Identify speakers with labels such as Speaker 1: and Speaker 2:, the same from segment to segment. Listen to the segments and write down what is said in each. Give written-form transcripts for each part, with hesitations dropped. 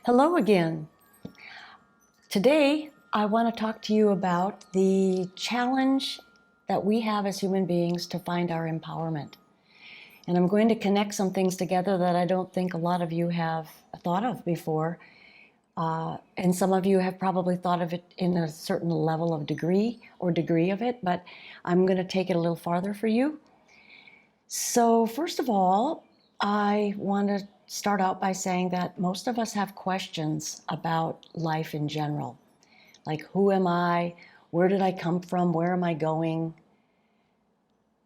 Speaker 1: Hello again. Today, I want to talk to you about the challenge that we have as human beings to find our empowerment. And I'm going to connect some things together that I don't think a lot of you have thought of before. And some of you have probably thought of it in a certain level of degree of it, but I'm going to take it a little farther for you. So first of all, I want to start out by saying that most of us have questions about life in general. Like, who am I? Where did I come from? Where am I going?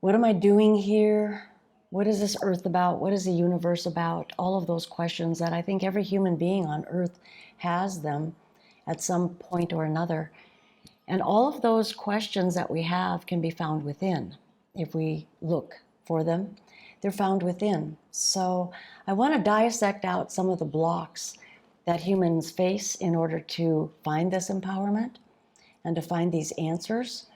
Speaker 1: What am I doing here? What is this earth about? What is the universe about? All of those questions that I think every human being on earth has them at some point or another. And all of those questions that we have can be found within if we look for them. They're found within. So I want to dissect out some of the blocks that humans face in order to find this empowerment and to find these answers.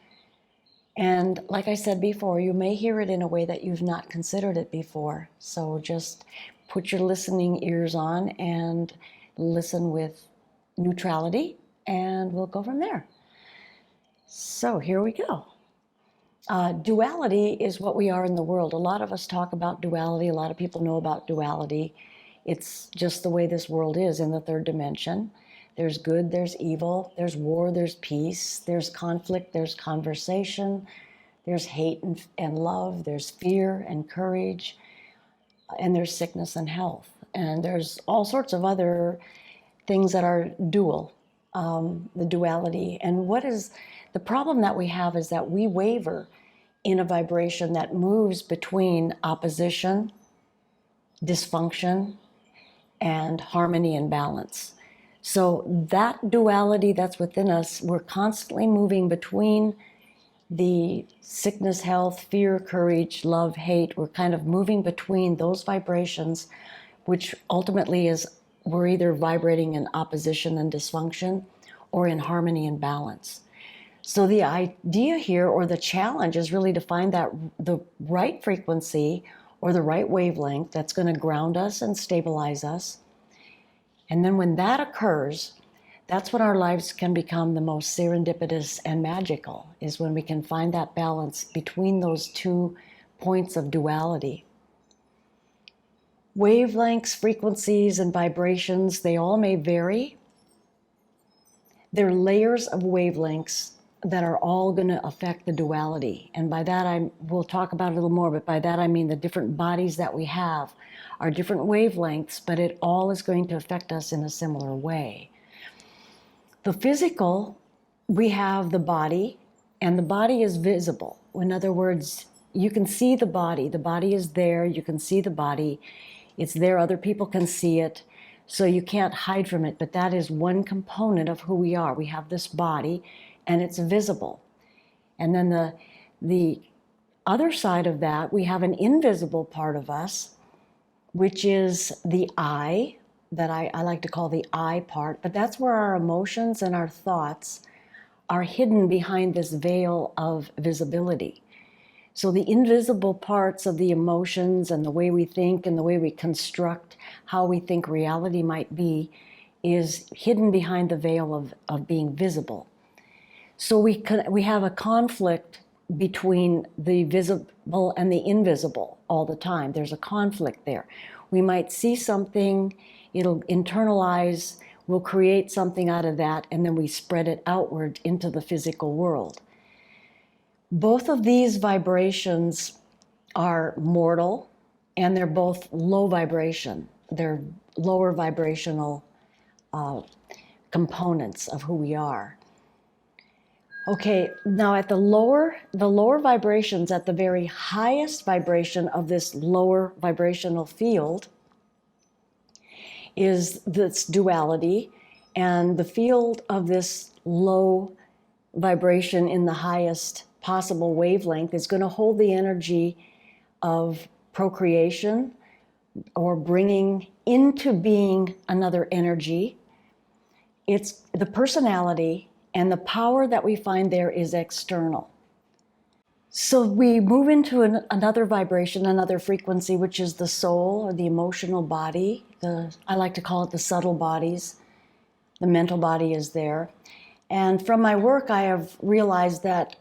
Speaker 1: And like I said before, you may hear it in a way that you've not considered it before. So just put your listening ears on and listen with neutrality, and we'll go from there. So here we go. Duality is what we are in the world. A lot of us talk about duality. A lot of people know about duality. It's just the way this world is in the third dimension. There's good, there's evil, there's war, there's peace, there's conflict, there's conversation, there's hate and love, there's fear and courage, and there's sickness and health. And there's all sorts of other things that are dual, the duality. And what is the problem that we have is that we waver in a vibration that moves between opposition, dysfunction, and harmony and balance. So that duality that's within us, we're constantly moving between the sickness, health, fear, courage, love, hate. We're kind of moving between those vibrations, which ultimately is we're either vibrating in opposition and dysfunction or in harmony and balance. So the idea here, or the challenge, is really to find that the right frequency or the right wavelength that's going to ground us and stabilize us. And then when that occurs, that's when our lives can become the most serendipitous and magical, is when we can find that balance between those two points of duality. Wavelengths, frequencies, and vibrations, they all may vary. They're layers of wavelengths that are all going to affect the duality. And by that, we'll talk about it a little more, but by that I mean the different bodies that we have are different wavelengths, but it all is going to affect us in a similar way. The physical, we have the body, and the body is visible. In other words, you can see the body is there, you can see the body, it's there, other people can see it, so you can't hide from it, but that is one component of who we are. We have this body, and it's visible. And then the other side of that, we have an invisible part of us, which is the I, that I like to call the I part, but that's where our emotions and our thoughts are hidden behind this veil of visibility. So the invisible parts of the emotions and the way we think and the way we construct how we think reality might be is hidden behind the veil of being visible. So we have a conflict between the visible and the invisible all the time. There's a conflict there. We might see something, it'll internalize, we'll create something out of that, and then we spread it outward into the physical world. Both of these vibrations are mortal, and they're both low vibration. They're lower vibrational components of who we are. Okay, now at the lower vibrations, at the very highest vibration of this lower vibrational field is this duality, and the field of this low vibration in the highest possible wavelength is going to hold the energy of procreation or bringing into being another energy. It's the personality, and the power that we find there is external. So we move into another vibration, another frequency, which is the soul or the emotional body. I like to call it the subtle bodies. The mental body is there. And from my work, I have realized that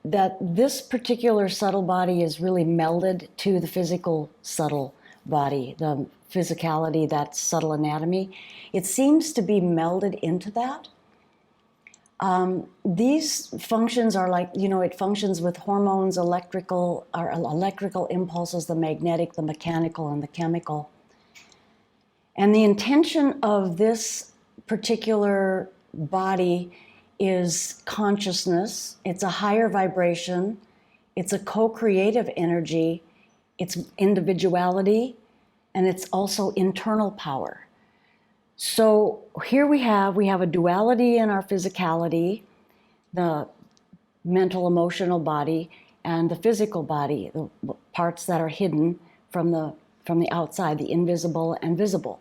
Speaker 1: this particular subtle body is really melded to the physical subtle body, the physicality, that subtle anatomy. It seems to be melded into that. These functions are like, it functions with hormones, electrical impulses, the magnetic, the mechanical, and the chemical. And the intention of this particular body is consciousness. It's a higher vibration. It's a co-creative energy. It's individuality, and it's also internal power. So here we have a duality in our physicality, the mental, emotional body, and the physical body, the parts that are hidden from the outside, the invisible and visible.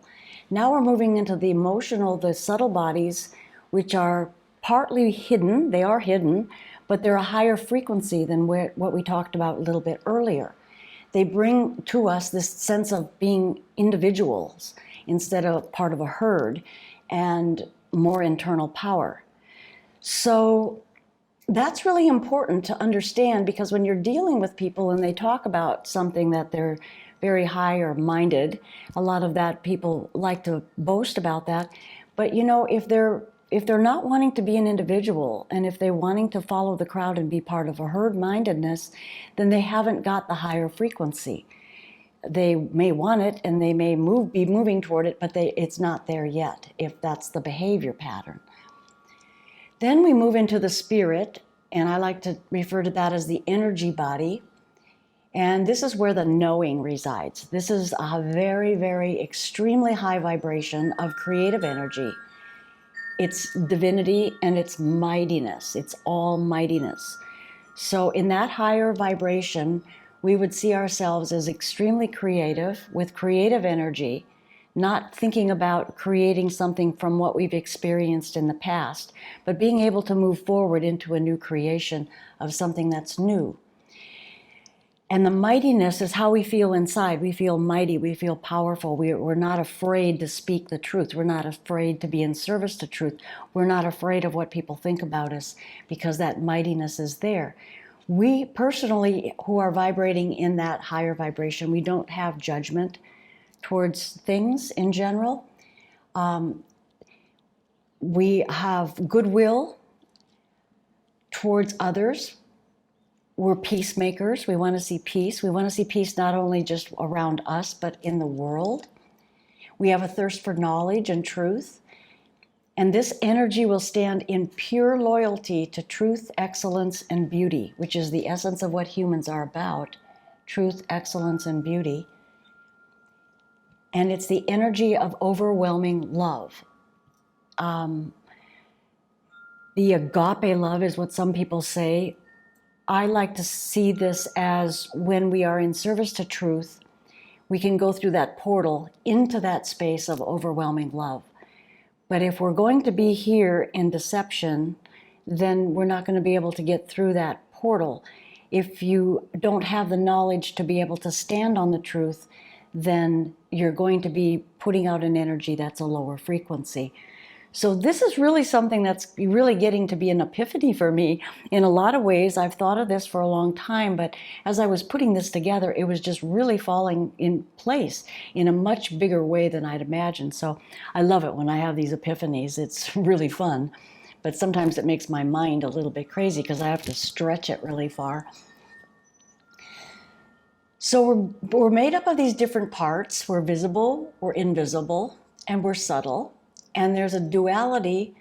Speaker 1: Now we're moving into the emotional, the subtle bodies, which are partly hidden. They are hidden, but they're a higher frequency than what we talked about a little bit earlier. They bring to us this sense of being individuals instead of part of a herd, and more internal power. So that's really important to understand, because when you're dealing with people and they talk about something that they're very higher minded, a lot of that people like to boast about that. But if they're not wanting to be an individual, and if they're wanting to follow the crowd and be part of a herd mindedness, then they haven't got the higher frequency. They may want it and they may be moving toward it, but it's not there yet, if that's the behavior pattern. Then we move into the spirit, and I like to refer to that as the energy body. And this is where the knowing resides. This is a very, very extremely high vibration of creative energy. It's divinity and it's mightiness. It's almightiness. So in that higher vibration, we would see ourselves as extremely creative, with creative energy, not thinking about creating something from what we've experienced in the past, but being able to move forward into a new creation of something that's new. And the mightiness is how we feel inside. We feel mighty, we feel powerful. We're not afraid to speak the truth. We're not afraid to be in service to truth. We're not afraid of what people think about us, because that mightiness is there. We personally, who are vibrating in that higher vibration, we don't have judgment towards things in general. We have goodwill towards others. We're peacemakers. We want to see peace. We want to see peace not only just around us, but in the world. We have a thirst for knowledge and truth. And this energy will stand in pure loyalty to truth, excellence, and beauty, which is the essence of what humans are about: truth, excellence, and beauty. And it's the energy of overwhelming love. The agape love is what some people say. I like to see this as, when we are in service to truth, we can go through that portal into that space of overwhelming love. But if we're going to be here in deception, then we're not going to be able to get through that portal. If you don't have the knowledge to be able to stand on the truth, then you're going to be putting out an energy that's a lower frequency. So this is really something that's really getting to be an epiphany for me. In a lot of ways, I've thought of this for a long time, but as I was putting this together, it was just really falling in place in a much bigger way than I'd imagined. So I love it when I have these epiphanies. It's really fun, but sometimes it makes my mind a little bit crazy because I have to stretch it really far. So we're made up of these different parts. We're visible, we're invisible, and we're subtle. And there's a duality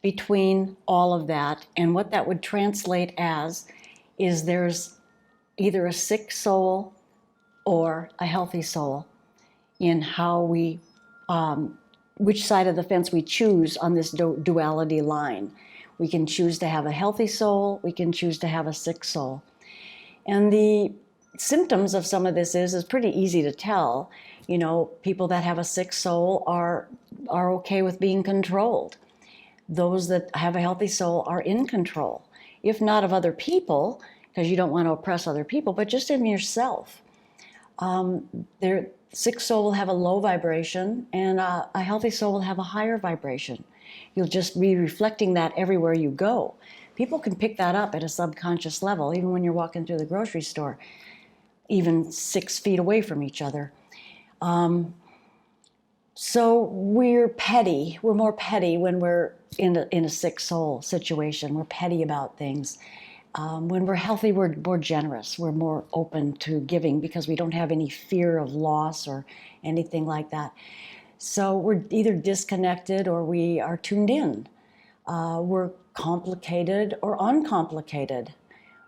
Speaker 1: between all of that. And what that would translate as is there's either a sick soul or a healthy soul in how we, which side of the fence we choose on this duality line. We can choose to have a healthy soul. We can choose to have a sick soul. And the symptoms of some of this is pretty easy to tell. People that have a sick soul are okay with being controlled. Those that have a healthy soul are in control, if not of other people, because you don't want to oppress other people, but just in yourself. Their sick soul will have a low vibration, and a healthy soul will have a higher vibration. You'll just be reflecting that everywhere you go. People can pick that up at a subconscious level, even when you're walking through the grocery store, even 6 feet away from each other. So we're petty. We're more petty when we're in a sick soul situation. We're petty about things. When we're healthy, we're more generous. We're more open to giving because we don't have any fear of loss or anything like that. So we're either disconnected or we are tuned in. We're complicated or uncomplicated.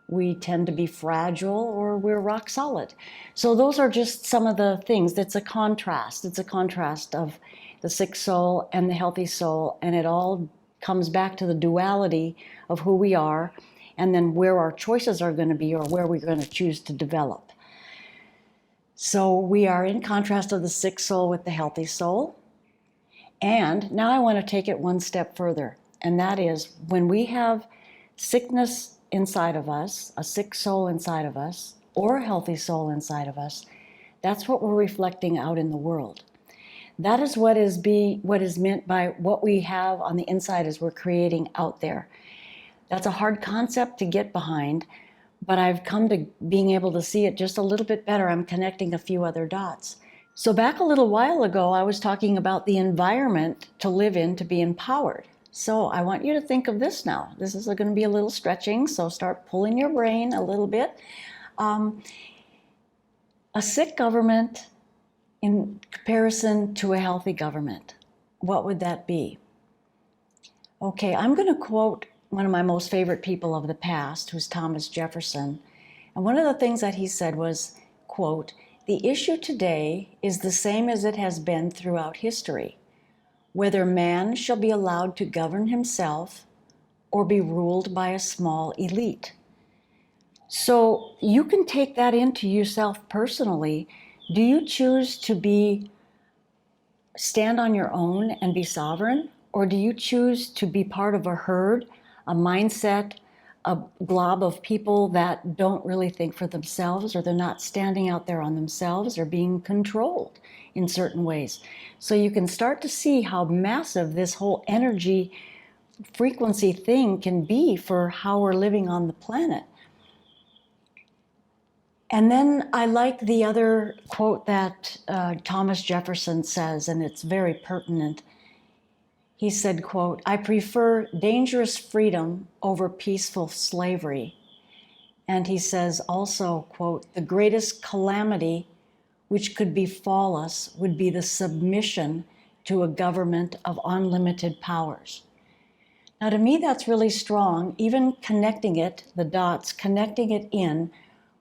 Speaker 1: We tend to be fragile or we're rock solid. So those are just some of the things. It's a contrast. It's a contrast of the sick soul and the healthy soul, and it all comes back to the duality of who we are and then where our choices are going to be or where we're going to choose to develop. So we are in contrast of the sick soul with the healthy soul. And now I want to take it one step further, and that is when we have sickness inside of us, a sick soul inside of us, or a healthy soul inside of us, that's what we're reflecting out in the world. That is what is meant by what we have on the inside as we're creating out there. That's a hard concept to get behind, but I've come to being able to see it just a little bit better. I'm connecting a few other dots. So back a little while ago, I was talking about the environment to live in to be empowered. So I want you to think of this now. This is going to be a little stretching, so start pulling your brain a little bit. A sick government in comparison to a healthy government, what would that be? Okay, I'm going to quote one of my most favorite people of the past, who's Thomas Jefferson. And one of the things that he said was, quote, "The issue today is the same as it has been throughout history. Whether man shall be allowed to govern himself or be ruled by a small elite." So you can take that into yourself personally. Do you choose to stand on your own and be sovereign? Or do you choose to be part of a herd, a mindset, a glob of people that don't really think for themselves, or they're not standing out there on themselves, or being controlled in certain ways? So you can start to see how massive this whole energy frequency thing can be for how we're living on the planet. And then I like the other quote that Thomas Jefferson says, and it's very pertinent. He said, quote, "I prefer dangerous freedom over peaceful slavery." And he says also, quote, "The greatest calamity which could befall us would be the submission to a government of unlimited powers." Now, to me, that's really strong, even connecting it, the dots, connecting it in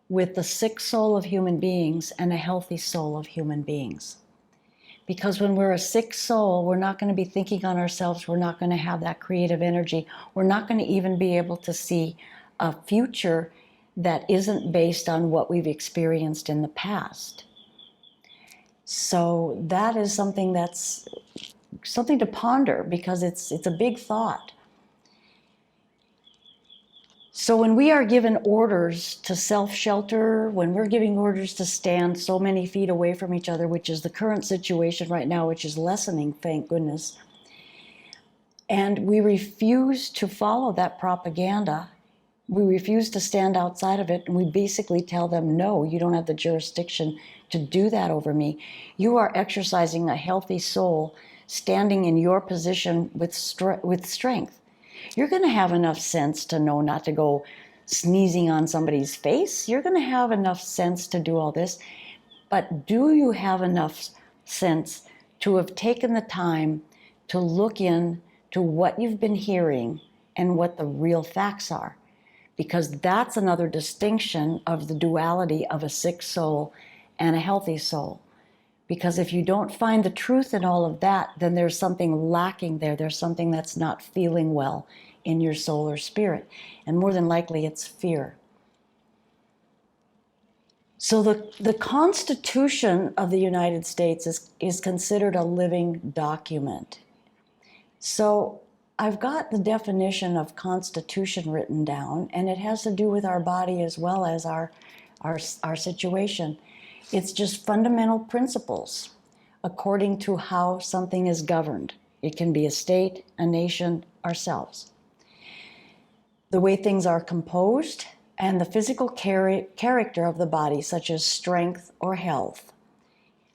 Speaker 1: with the sick soul of human beings and a healthy soul of human beings. Because when we're a sick soul, we're not going to be thinking on ourselves. We're not going to have that creative energy. We're not going to even be able to see a future that isn't based on what we've experienced in the past. So that is something to ponder, because it's a big thought. So when we are given orders to self-shelter, when we're giving orders to stand so many feet away from each other, which is the current situation right now, which is lessening, thank goodness, and we refuse to follow that propaganda, we refuse to stand outside of it, and we basically tell them, no, you don't have the jurisdiction to do that over me. You are exercising a healthy soul, standing in your position with strength. You're going to have enough sense to know not to go sneezing on somebody's face. You're going to have enough sense to do all this. But do you have enough sense to have taken the time to look in to what you've been hearing and what the real facts are? Because that's another distinction of the duality of a sick soul and a healthy soul. Because if you don't find the truth in all of that, then there's something lacking there. There's something that's not feeling well in your soul or spirit. And more than likely, it's fear. So the Constitution of the United States is considered a living document. So I've got the definition of Constitution written down, and it has to do with our body as well as our situation. It's just fundamental principles according to how something is governed. It can be a state, a nation, ourselves. The way things are composed and the physical character of the body, such as strength or health.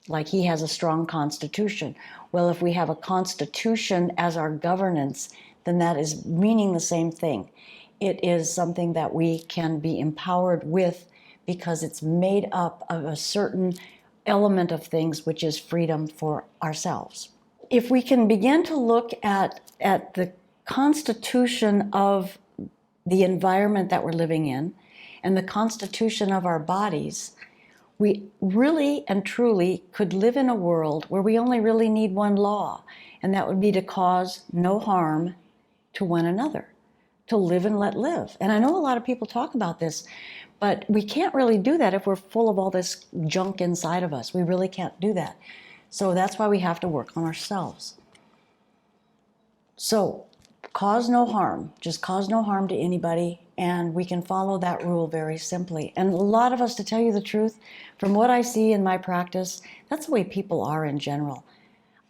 Speaker 1: Like he has a strong constitution. Well, if we have a constitution as our governance, then that is meaning the same thing. It is something that we can be empowered with because it's made up of a certain element of things, which is freedom for ourselves. If we can begin to look at the constitution of the environment that we're living in and the constitution of our bodies, we really and truly could live in a world where we only really need one law, and that would be to cause no harm to one another, to live and let live. And I know a lot of people talk about this, but we can't really do that if we're full of all this junk inside of us. We really can't do that. So that's why we have to work on ourselves. So cause no harm, just cause no harm to anybody, and we can follow that rule very simply. And a lot of us, to tell you the truth, from what I see in my practice, that's the way people are in general.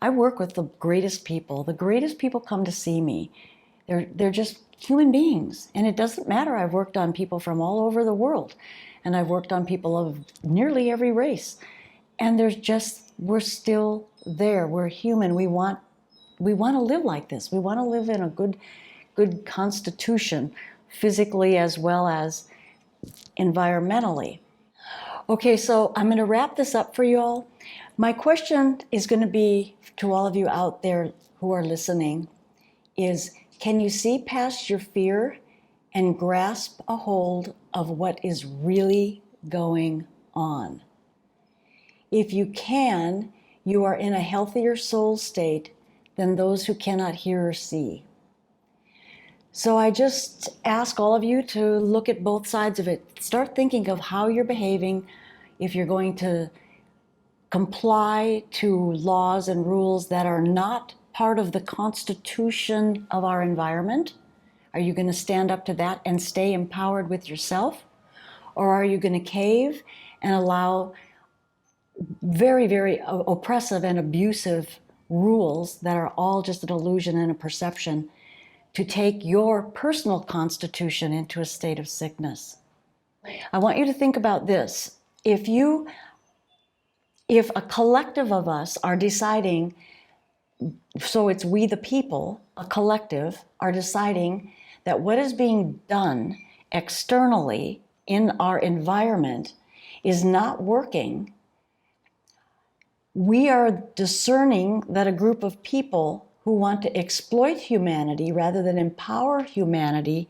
Speaker 1: I work with the greatest people. The greatest people come to see me. They're just human beings, and it doesn't matter. I've worked on people from all over the world, and I've worked on people of nearly every race, and we're still there. We're human. We want to live like this. We want to live in a good constitution, physically as well as environmentally. Okay, so I'm going to wrap this up for you all. My question is going to be to all of you out there who are listening is, can you see past your fear and grasp a hold of what is really going on? If you can, you are in a healthier soul state than those who cannot hear or see. So I just ask all of you to look at both sides of it. Start thinking of how you're behaving, if you're going to comply to laws and rules that are not part of the constitution of our environment. Are you going to stand up to that and stay empowered with yourself? Or are you going to cave and allow very, very oppressive and abusive rules that are all just an illusion and a perception to take your personal constitution into a state of sickness? I want you to think about this. If a collective of us are deciding, so it's we the people, a collective, are deciding that what is being done externally in our environment is not working, we are discerning that a group of people who want to exploit humanity rather than empower humanity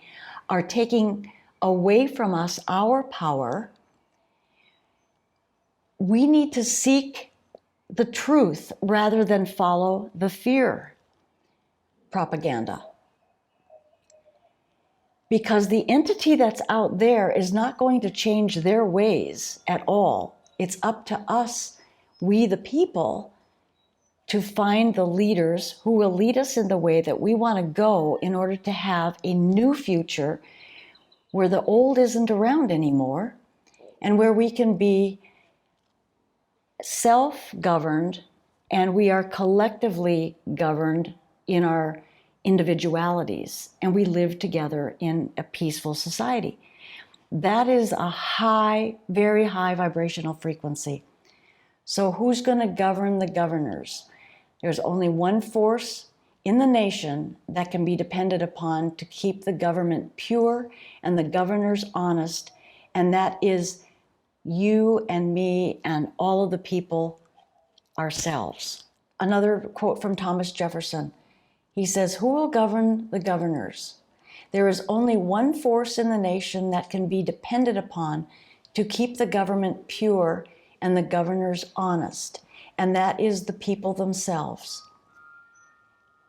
Speaker 1: are taking away from us our power. We need to seek the truth rather than follow the fear propaganda. Because the entity that's out there is not going to change their ways at all. It's up to us, we the people, to find the leaders who will lead us in the way that we want to go in order to have a new future where the old isn't around anymore and where we can be self-governed and we are collectively governed in our individualities, and we live together in a peaceful society. That is a high, very high vibrational frequency. So who's going to govern the governors? There's only one force in the nation that can be depended upon to keep the government pure and the governors honest, and that is you and me and all of the people ourselves. Another quote from Thomas Jefferson. He says, "Who will govern the governors? There is only one force in the nation that can be depended upon to keep the government pure and the governors honest, and that is the people themselves.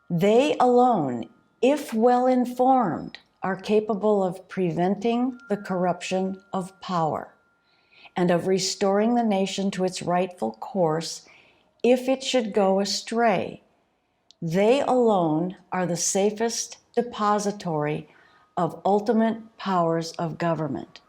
Speaker 1: They alone, if well informed, are capable of preventing the corruption of power and of restoring the nation to its rightful course if it should go astray. They alone are the safest depository of ultimate powers of government."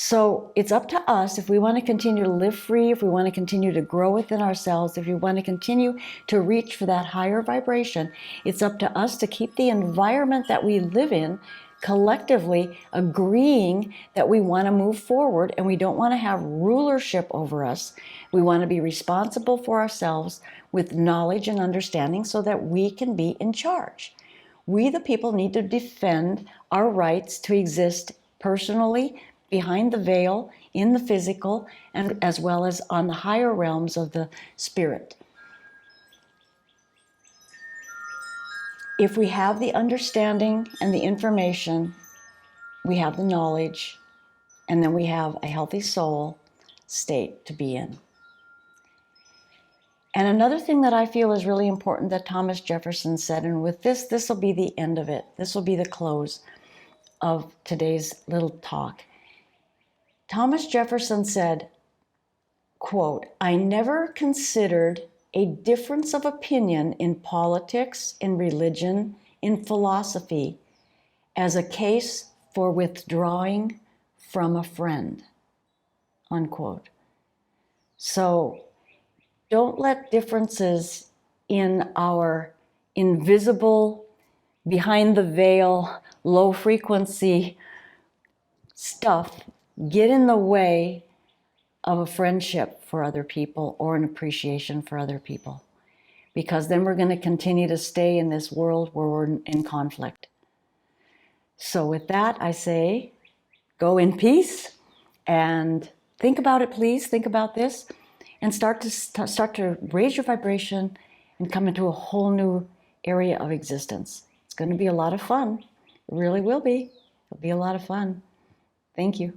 Speaker 1: So it's up to us if we want to continue to live free, if we want to continue to grow within ourselves, if we want to continue to reach for that higher vibration. It's up to us to keep the environment that we live in collectively agreeing that we want to move forward and we don't want to have rulership over us. We want to be responsible for ourselves with knowledge and understanding so that we can be in charge. We, the people, need to defend our rights to exist personally, behind the veil, in the physical, and as well as on the higher realms of the spirit. If we have the understanding and the information, we have the knowledge, and then we have a healthy soul state to be in. And another thing that I feel is really important that Thomas Jefferson said, and with this will be the end of it. This will be the close of today's little talk. Thomas Jefferson said, quote, "I never considered a difference of opinion in politics, in religion, in philosophy, as a case for withdrawing from a friend," unquote. So don't let differences in our invisible, behind the veil, low frequency stuff get in the way of a friendship for other people or an appreciation for other people. Because then we're going to continue to stay in this world where we're in conflict. So with that, I say, go in peace and think about it, please. Think about this and start to raise your vibration and come into a whole new area of existence. It's going to be a lot of fun. It really will be. It'll be a lot of fun. Thank you.